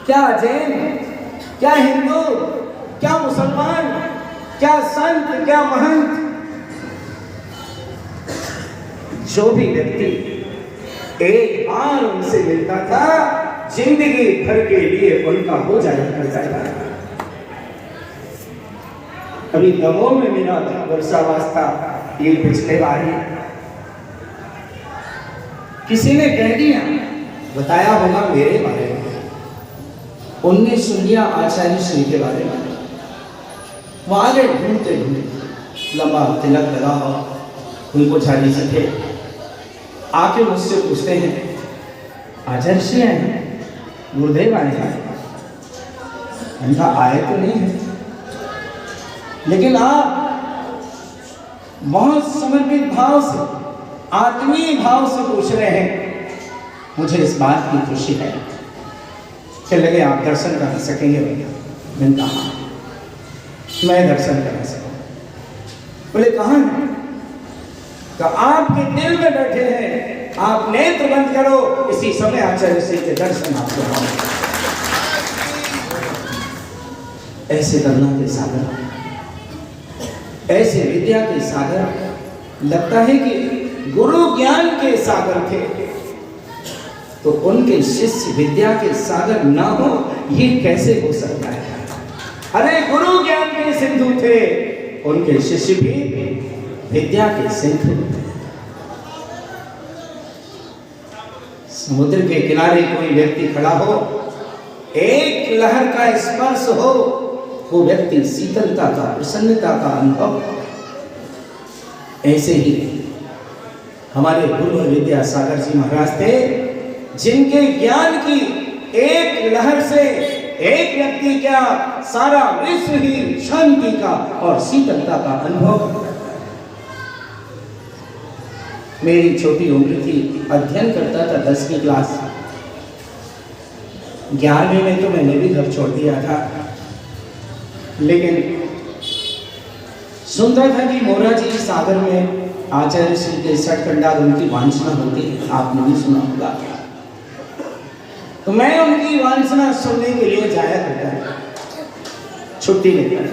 क्या जैन, क्या हिंदू, क्या मुसलमान, क्या संत, क्या महंत, जो भी व्यक्ति एक बार उनसे मिलता था जिंदगी भर के लिए उनका हो जाया करता था। अभी दमोह में मेरा वर्षावास था, ये पिछले बार ही किसी ने कह दिया, बताया होगा मेरे बारे में, उनने सुन लिया आचार्य श्री के बारे में। वो आगे ढूंढते ढूंढते, लंबा तिलक लगा हो, उनको झाड़ी से थे, आके मुझसे पूछते हैं, आचार्य श्री आए हैं, गुरुदेव आए हैं? उनका आए तो नहीं है, लेकिन आप बहुत समर्पित भाव से, आत्मीय भाव से पूछ रहे हैं, मुझे इस बात की खुशी है। चल लगे आप दर्शन कर सकेंगे भैया? मैंने कहा मैं दर्शन कर सकूं। बोले कहाँ है? तो आपके दिल में बैठे हैं, आप नेत्र बंद करो, इसी समय आचार्य श्री के दर्शन आपको होंगे। ऐसे करुणा के सागर, ऐसे विद्या के सागर, लगता है कि गुरु ज्ञान के सागर थे, तो उनके शिष्य विद्या के सागर ना हो, ये कैसे हो सकता है? अरे गुरु ज्ञान के सिंधु थे, उनके शिष्य भी विद्या के सिंधु। समुद्र के किनारे कोई व्यक्ति खड़ा हो, एक लहर का स्पर्श हो, वो व्यक्ति शीतलता का, प्रसन्नता का अनुभव। ऐसे ही हमारे गुरु विद्यासागर जी महाराज थे, जिनके ज्ञान की एक लहर से एक व्यक्ति क्या, सारा विश्व ही शांति का और शीतलता का अनुभव। मेरी छोटी उम्र थी, अध्ययन करता था 10वीं क्लास, 11वीं में तो मैंने भी घर छोड़ दिया था, लेकिन सुनता था कि मोरा जी सागर में आचार्य श्री के सटकंडा उनकी वांछना होती है, आपने भी सुना होगा। तो मैं उनकी वांछना सुनने के लिए जाया करता था, छुट्टी लेकर।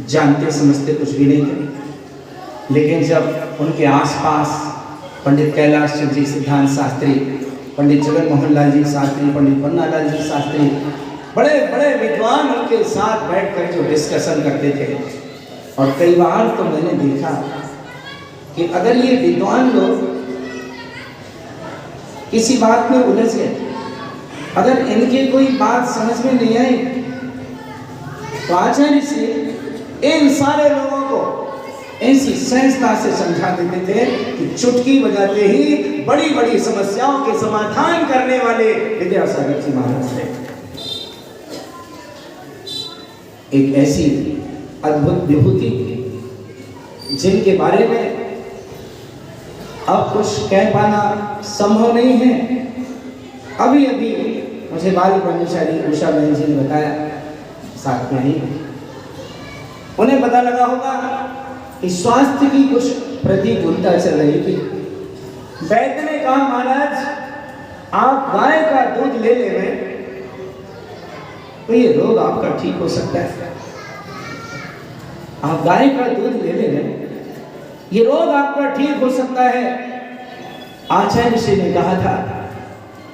जानते समझते कुछ भी नहीं थे, लेकिन जब उनके आसपास पंडित कैलाश चंद्र जी सिद्धांत शास्त्री, पंडित जगन मोहन लाल जी शास्त्री, पंडित पन्ना लाल जी शास्त्री, बड़े बड़े विद्वान उनके साथ बैठकर जो डिस्कशन करते थे, और कई बार तो मैंने देखा कि अगर ये विद्वान लोग किसी बात में उलझ गए, अगर इनके कोई बात समझ में नहीं आई, तो आचार्य से इन सारे लोगों को ऐसी सहजता से समझा देते थे कि चुटकी बजाते ही बड़ी बड़ी समस्याओं के समाधान करने वाले विद्यासागर जी महाराज थे। एक ऐसी अद्भुत विभूति जिनके बारे में अब कुछ कह पाना संभव नहीं है। अभी अभी मुझे बाल ब्रह्मचारी उषा बहन जी ने बताया, साथ में ही उन्हें पता लगा होगा कि स्वास्थ्य की कुछ प्रतिकूलता चल रही थी। वैद्य ने कहा, महाराज आप गाय का दूध ले लेंगे तो ये रोग आपका ठीक हो सकता है। आप गाय का दूध ले लेंगे, ये रोग आपका ठीक हो सकता है। आचार्य श्री ने कहा था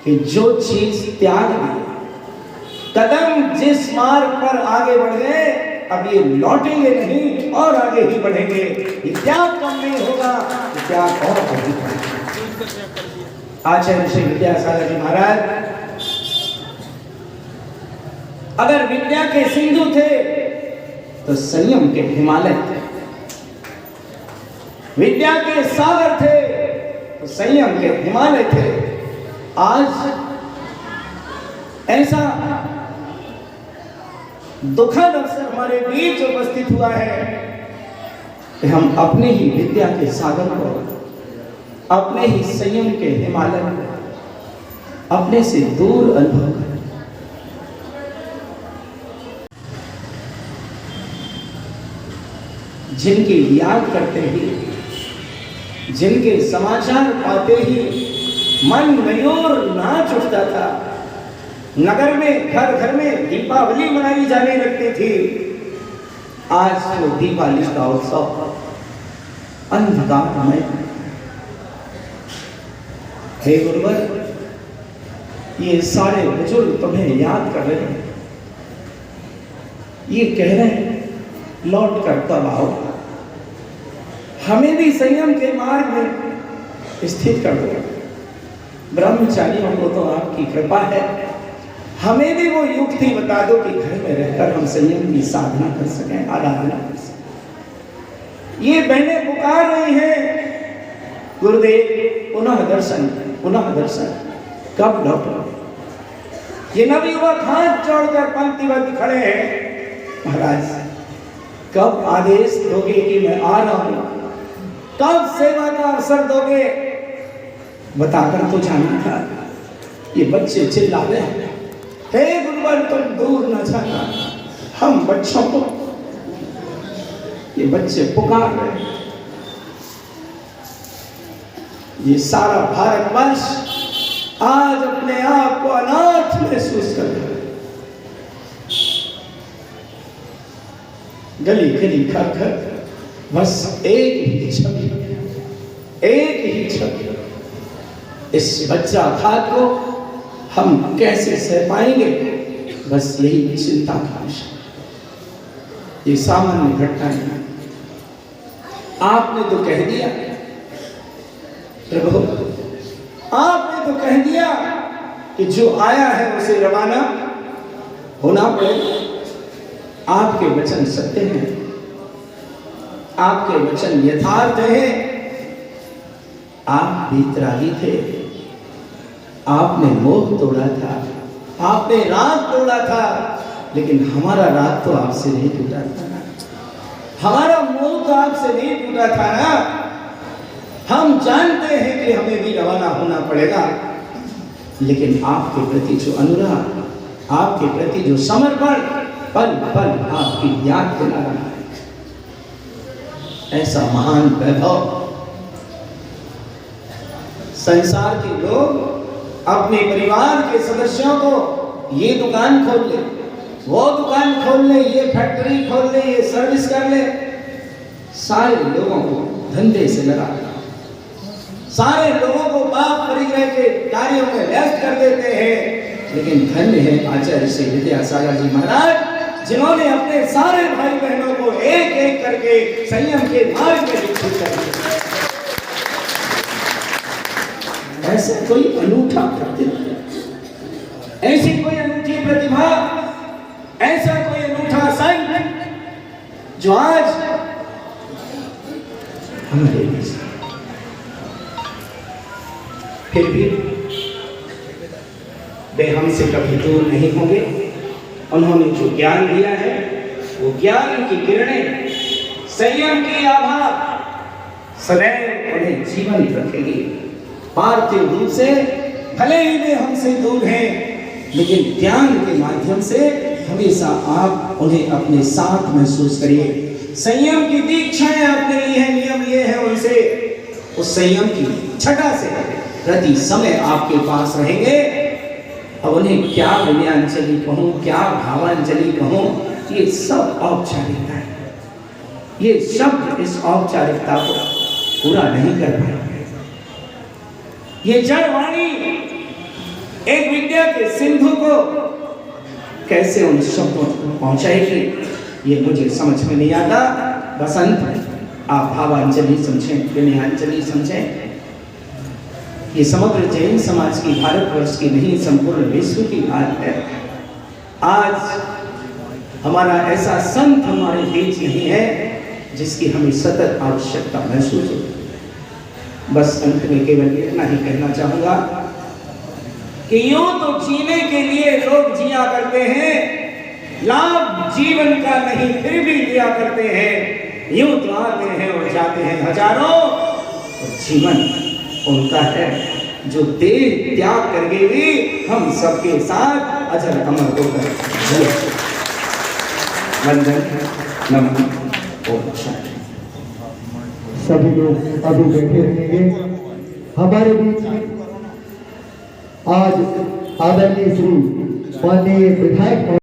कि जो चीज त्याग दी, कदम जिस मार्ग पर आगे बढ़ गए, अब ये लौटेंगे नहीं और आगे ही बढ़ेंगे। ये त्याग कम नहीं होगा, ये त्याग और अधिक होगा। आचार्य श्री विद्यासागर जी महाराज अगर विद्या के सिंधु थे तो संयम के हिमालय थे, विद्या के सागर थे तो संयम के हिमालय थे। आज ऐसा दुखद अवसर हमारे बीच उपस्थित हुआ है कि हम अपने ही विद्या के सागर को, अपने ही संयम के हिमालय को अपने से दूर अनुभव करें। जिनकी याद करते ही, जिनके समाचार पाते ही मन मयूर नाच उठता था, नगर में घर घर में दीपावली मनाई जाने लगती थी। आज वो दीपावली का उत्सव अंधकार में। हे गुरुवर, ये सारे बुजुर्ग तुम्हें याद कर रहे हैं, ये कह रहे हैं लौट कर कब आओ, हमें भी संयम के मार्ग में स्थित कर दो। ब्रह्मचारियों को तो आपकी कृपा है, हमें भी वो युक्ति बता दो कि घर में रहकर हम संयम की साधना कर सकें, आराधना कर सकें। ये बहनें पुकार रही हैं, गुरुदेव पुनः दर्शन, पुनः दर्शन, कब लौटोगे? ये नवयुवक हाथ जोड़कर पंक्तिबद्ध खड़े हैं, महाराज कब आदेश दोगे कि मैं आ रहा हूं, कब सेवा का अवसर दोगे? बताकर तो जाना था। ये बच्चे चिल्ला रहे हैं, हे गुरुवर तुम दूर न जाना, हम बच्चों को, ये बच्चे पुकार रहे हैं। ये सारा भारतवर्ष आज अपने आप को अनाथ महसूस कर रहा है। गली गली घर घर बस एक ही छवि, एक ही छवि। इस बच्चा घात को हम कैसे सह पाएंगे, बस यही चिंता का विषय। ये सामान्य घटना है। आपने तो कह दिया प्रभु, आपने तो कह दिया कि जो आया है उसे रवाना होना पड़ेगा। आपके वचन सत्य हैं, आपके वचन यथार्थ हैं। आप वितरागी थे, आपने मोह तोड़ा था, आपने राग तोड़ा था, लेकिन हमारा राग तो आपसे नहीं टूटा था ना, हमारा मोह तो आपसे नहीं टूटा था ना। हम जानते हैं कि हमें भी रवाना होना पड़ेगा, लेकिन आपके प्रति जो अनुराग, आपके प्रति जो समर्पण पल पल आपकी याद दिला रहा है, ऐसा महान वैभव संसार के लोग अपने परिवार के सदस्यों को ये दुकान खोल ले, वो दुकान खोल ले, ये फैक्ट्री खोल ले, ये सर्विस कर ले, सारे लोगों को धंधे से लगा, सारे लोगों को पाप परिग्रह के कार्यों में व्यस्त कर देते हैं। लेकिन धन्य है आचार्य श्री विद्यासागर जी महाराज, जिन्होंने अपने सारे भाई बहनों को एक एक करके संयम के मार्ग में दीक्षित कर दिया। ऐसा कोई अनूठा कृत्य, ऐसी कोई अनूठी प्रतिभा, ऐसा कोई अनूठा संत जो आज हमारे बीच, फिर भी वे हमसे कभी दूर नहीं होंगे। उन्होंने जो ज्ञान दिया है, वो ज्ञान की किरणें, संयम की आभा सदैव उन्हें जीवंत रखेगी। पार्थिव रूप से भले ही वे हमसे दूर हैं, लेकिन ज्ञान के माध्यम से हमेशा आप उन्हें अपने साथ महसूस करिए। संयम की दीक्षाएं आपने ली है, नियम ये है उनसे, उस संयम की छटा से प्रति समय आपके पास रहेंगे। अब उन्हें क्या विनयांजलि कहूं, क्या भावांजलि कहूं, ये सब औपचारिकता है। ये शब्द इस औपचारिकता को पूरा नहीं कर पाएंगे। ये जड़ वाणी एक विद्या के सिंधु को कैसे उन शब्दों को पहुंचाएगी, ये मुझे समझ में नहीं आता। बसंत, आप भावांजलि समझें, विनयांजलि समझें। ये समग्र जैन समाज की, भारतवर्ष की नहीं, संपूर्ण विश्व की बात है। आज हमारा ऐसा संत हमारे बीच नहीं है जिसकी हमें सतत आवश्यकता महसूस हो। बस अंत में केवल इतना ही कहना चाहूंगा कि यूं तो जीने के लिए लोग जिया करते हैं, लाभ जीवन का नहीं फिर भी लिया करते हैं। यूं तो आते हैं और जाते हैं हजारों, और जीवन उनका है जो देह त्याग करके भी हम सबके साथ अजर अमर होकर वंदन नमन और शांति। सभी लोग अभी बैठे रहेंगे। हमारे बीच आज आदरणीय श्री माननीय विधायक